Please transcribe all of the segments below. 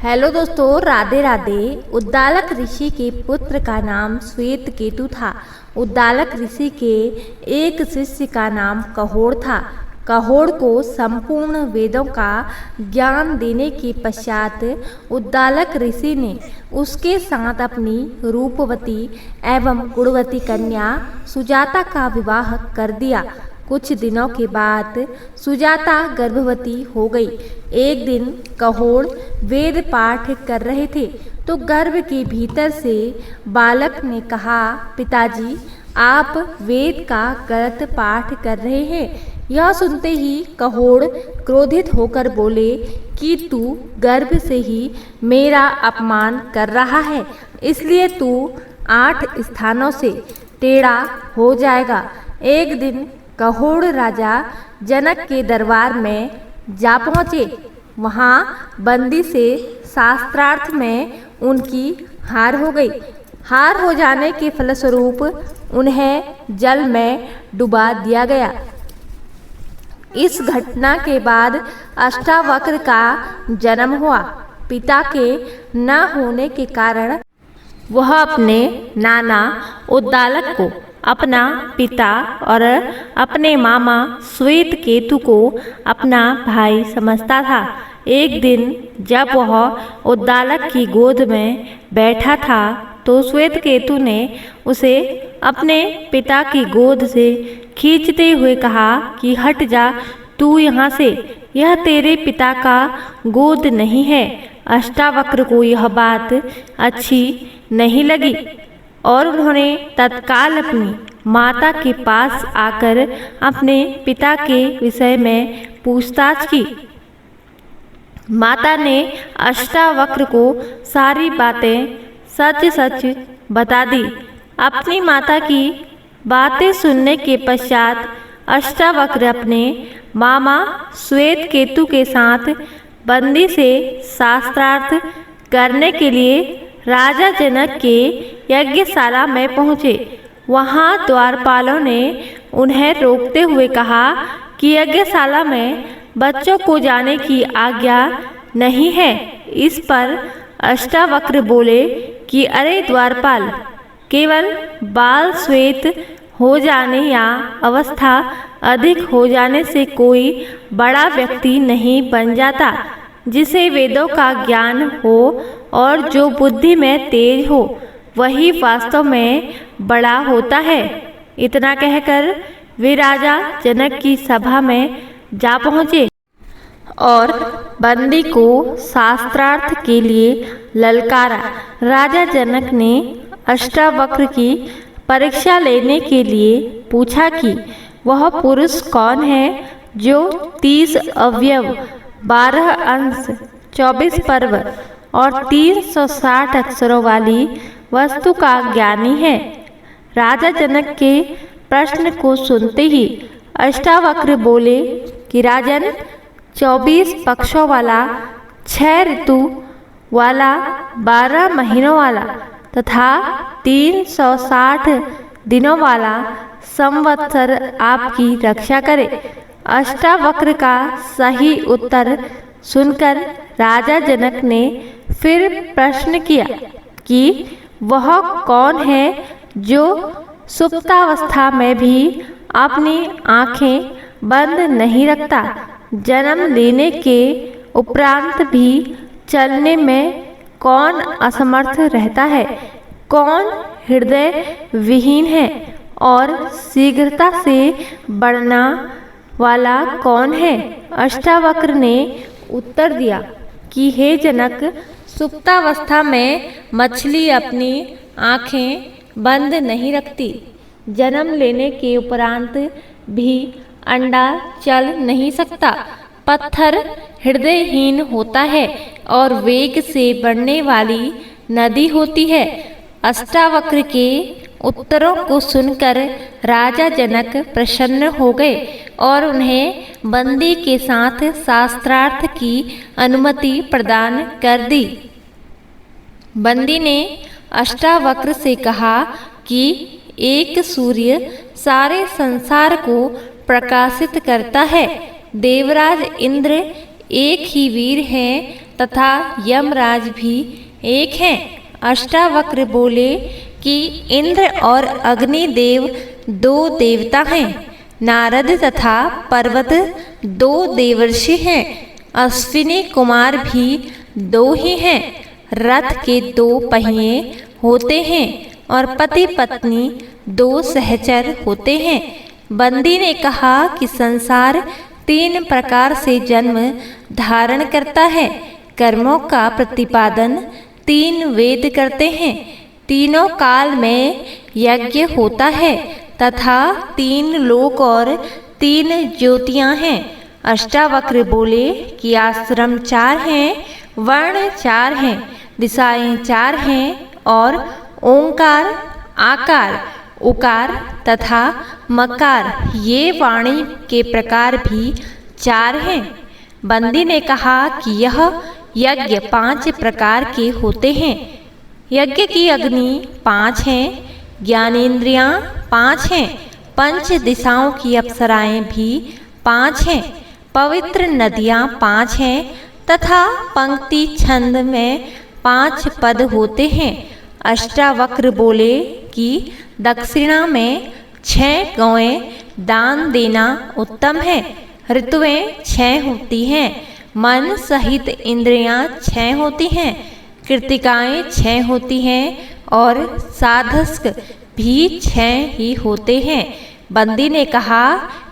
Hello दोस्तों, राधे राधे। उद्दालक ऋषि के पुत्र का नाम श्वेत केतु था। उद्दालक ऋषि के एक शिष्य का नाम कहोड़ था। कहोड़ को संपूर्ण वेदों का ज्ञान देने के पश्चात उद्दालक ऋषि ने उसके साथ अपनी रूपवती एवं गुणवती कन्या सुजाता का विवाह कर दिया। कुछ दिनों के बाद सुजाता गर्भवती हो गई। एक दिन कहोड़ वेद पाठ कर रहे थे तो गर्भ के भीतर से बालक ने कहा, पिताजी आप वेद का गलत पाठ कर रहे हैं। यह सुनते ही कहोड़ क्रोधित होकर बोले कि तू गर्भ से ही मेरा अपमान कर रहा है, इसलिए तू 8 स्थानों से टेढ़ा हो जाएगा। एक दिन कहोड़ राजा जनक के दरबार में जा पहुँचे। वहाँ बंदी से शास्त्रार्थ में उनकी हार हो गई। हार हो जाने के फलस्वरूप उन्हें जल में डुबा दिया गया। इस घटना के बाद अष्टावक्र का जन्म हुआ। पिता के न होने के कारण वह अपने नाना उद्दालक को अपना पिता और अपने मामा श्वेत केतु को अपना भाई समझता था। एक दिन जब वह उद्दालक की गोद में बैठा था तो श्वेत केतु ने उसे अपने पिता की गोद से खींचते हुए कहा कि हट जा तू यहाँ से, यह तेरे पिता का गोद नहीं है। अष्टावक्र को यह बात अच्छी नहीं लगी और उन्होंने तत्काल अपनी माता के पास आकर अपने पिता के विषय में पूछताछ की। माता ने अष्टावक्र को सारी बातें सच सच बता दी। अपनी माता की बातें सुनने के पश्चात अष्टावक्र अपने मामा श्वेत केतु के साथ बंदी से शास्त्रार्थ करने के लिए राजा जनक के यज्ञशाला में पहुँचे। वहाँ द्वारपालों ने उन्हें रोकते हुए कहा कि यज्ञशाला में बच्चों को जाने की आज्ञा नहीं है। इस पर अष्टावक्र बोले कि अरे द्वारपाल, केवल बाल श्वेत हो जाने या अवस्था अधिक हो जाने से कोई बड़ा व्यक्ति नहीं बन जाता। जिसे वेदों का ज्ञान हो और जो बुद्धि में तेज हो वही वास्तव में बड़ा होता है। इतना कहकर वे राजा जनक की सभा में जा पहुँचे और बंदी को शास्त्रार्थ के लिए ललकारा। राजा जनक ने अष्टावक्र की परीक्षा लेने के लिए पूछा कि वह पुरुष कौन है जो 30 अवयव, 12 अंश, 24 पर्व और 360 अक्षरों वाली वस्तु का ज्ञानी है। राजा जनक के प्रश्न को सुनते ही अष्टावक्र बोले कि राजन, 24 पक्षों वाला, 6 ऋतु वाला, 12 महीनों वाला तथा 360 दिनों वाला संवत्सर आपकी रक्षा करे। अष्टावक्र का सही उत्तर सुनकर राजा जनक ने फिर प्रश्न किया कि वह कौन है जो सुप्तावस्था में भी अपनी आँखें बंद नहीं रखता, जन्म लेने के उपरांत भी चलने में कौन असमर्थ रहता है, कौन हृदय विहीन है और शीघ्रता से बढ़ना वाला कौन है। अष्टावक्र ने उत्तर दिया कि हे जनक, सुप्तावस्था में मछली अपनी आँखें बंद नहीं रखती, जन्म लेने के उपरांत भी अंडा चल नहीं सकता, पत्थर हृदयहीन होता है और वेग से बढ़ने वाली नदी होती है। अष्टावक्र के उत्तरों को सुनकर राजा जनक प्रसन्न हो गए और उन्हें बंदी के साथ शास्त्रार्थ की अनुमति प्रदान कर दी। बंदी ने अष्टावक्र से कहा कि एक सूर्य सारे संसार को प्रकाशित करता है। देवराज इंद्र एक ही वीर हैं तथा यमराज भी एक हैं। अष्टावक्र बोले कि इंद्र और अग्निदेव दो देवता हैं, नारद तथा पर्वत दो देवर्षि हैं, अश्विनी कुमार भी दो ही हैं, रथ के दो पहिए होते हैं और पति पत्नी दो सहचर होते हैं। बंदी ने कहा कि संसार 3 प्रकार से जन्म धारण करता है। कर्मों का प्रतिपादन 3 वेद करते हैं, तीनों काल में यज्ञ होता है तथा 3 लोक और 3 ज्योतियां हैं। अष्टावक्र बोले कि आश्रम 4 हैं, वर्ण 4 हैं, दिशाएं 4 हैं और ओंकार, आकार, उकार तथा मकार ये वाणी के प्रकार भी 4 हैं। बंदी ने कहा कि यह यज्ञ 5 प्रकार के होते हैं। यज्ञ की अग्नि 5 हैं, ज्ञानेंद्रियां 5 हैं, 5 दिशाओं की अप्सराएं भी 5 हैं, पवित्र नदियां 5 हैं तथा पंक्ति छंद में 5 पद होते हैं। अष्टावक्र बोले कि दक्षिणा में 6 गौएं दान देना उत्तम है। ऋतुएं 6 होती हैं, मन सहित इंद्रियां 6 होती हैं, कृतिकाएं 6 होती हैं और साधस्क भी 6 ही होते हैं। बंदी ने कहा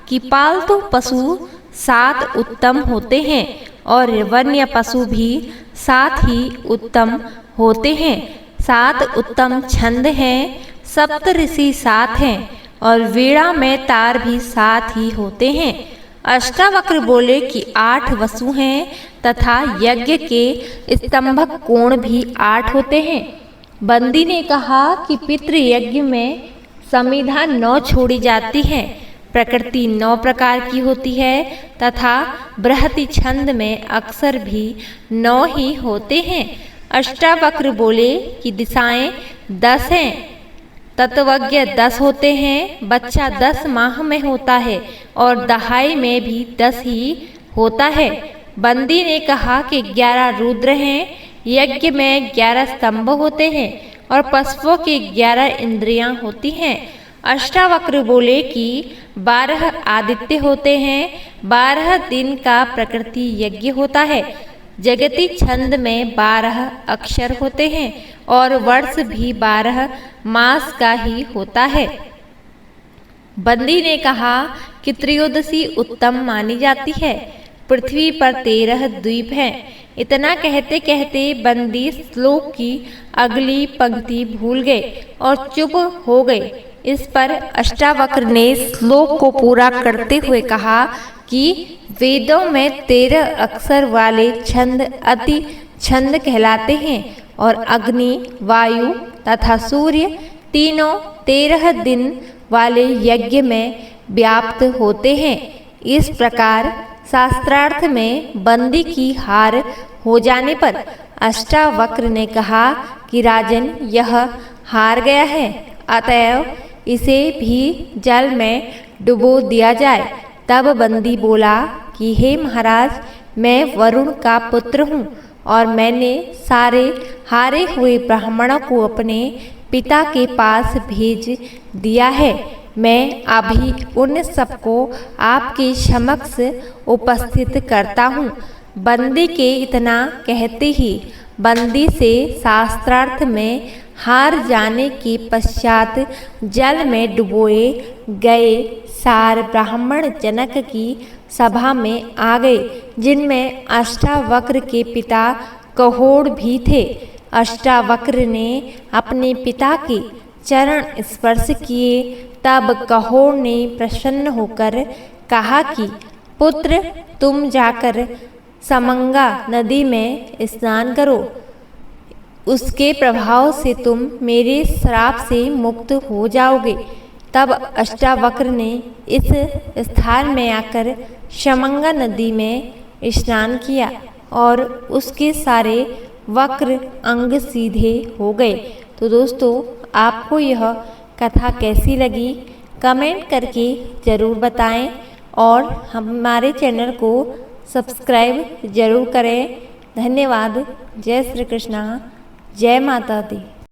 कि पालतू पशु 7 उत्तम होते हैं और वन्य पशु भी 7 ही उत्तम होते हैं। 7 उत्तम छंद हैं, सप्तऋषि 7 हैं और वीणा में तार भी 7 ही होते हैं। अष्टावक्र बोले कि 8 वसु हैं तथा यज्ञ के स्तंभक कोण भी 8 होते हैं। बंदी ने कहा कि पितृयज्ञ में समिधा 9 छोड़ी जाती है, प्रकृति 9 प्रकार की होती है तथा बृहति छंद में अक्षर भी 9 ही होते हैं। अष्टावक्र बोले कि दिशाएं 10 हैं, तत्वज्ञ 10 होते हैं, बच्चा 10 माह में होता है और दहाई में भी 10 ही होता है। बंदी ने कहा कि 11 रुद्र हैं, यज्ञ में 11 स्तंभ होते हैं और पशुओं की 11 इंद्रियां होती हैं। अष्टावक्र बोले कि 12 आदित्य होते हैं, 12 दिन का प्रकृति यज्ञ होता है, जगती छंद में 12 अक्षर होते हैं और वर्ष भी 12 मास का ही होता है। बंदी ने कहा कि त्रयोदशी उत्तम मानी जाती है। पृथ्वी पर 13 द्वीप हैं। इतना कहते कहते बंदी श्लोक की अगली पंक्ति भूल गए और चुप हो गए। इस पर अष्टावक्र ने श्लोक को पूरा करते हुए कहा कि वेदों में 13 अक्षर वाले छंद अति छंद कहलाते हैं और अग्नि, वायु तथा सूर्य तीनों 13 दिन वाले यज्ञ में व्याप्त होते हैं। इस प्रकार शास्त्रार्थ में बंदी की हार हो जाने पर अष्टावक्र ने कहा कि राजन यह हार गया है, अतएव इसे भी जल में डुबो दिया जाए। तब बंदी बोला कि हे महाराज, मैं वरुण का पुत्र हूँ और मैंने सारे हारे हुए ब्राह्मणों को अपने पिता के पास भेज दिया है। मैं अभी उन सबको आपके समक्ष उपस्थित करता हूँ। बंदी के इतना कहते ही बंदी से शास्त्रार्थ में हार जाने के पश्चात जल में डुबोए गए सार ब्राह्मण जनक की सभा में आ गए, जिनमें अष्टावक्र के पिता कहोड़ भी थे। अष्टावक्र ने अपने पिता के चरण स्पर्श किए। तब कहोड़ ने प्रसन्न होकर कहा कि पुत्र, तुम जाकर समंगा नदी में स्नान करो, उसके प्रभाव से तुम मेरे श्राप से मुक्त हो जाओगे। तब अष्टावक्र ने इस स्थान में आकर समंगा नदी में स्नान किया और उसके सारे वक्र अंग सीधे हो गए। तो दोस्तों, आपको यह कथा कैसी लगी कमेंट करके ज़रूर बताएं और हमारे चैनल को सब्सक्राइब ज़रूर करें। धन्यवाद। जय श्री कृष्णा। जय माता दी।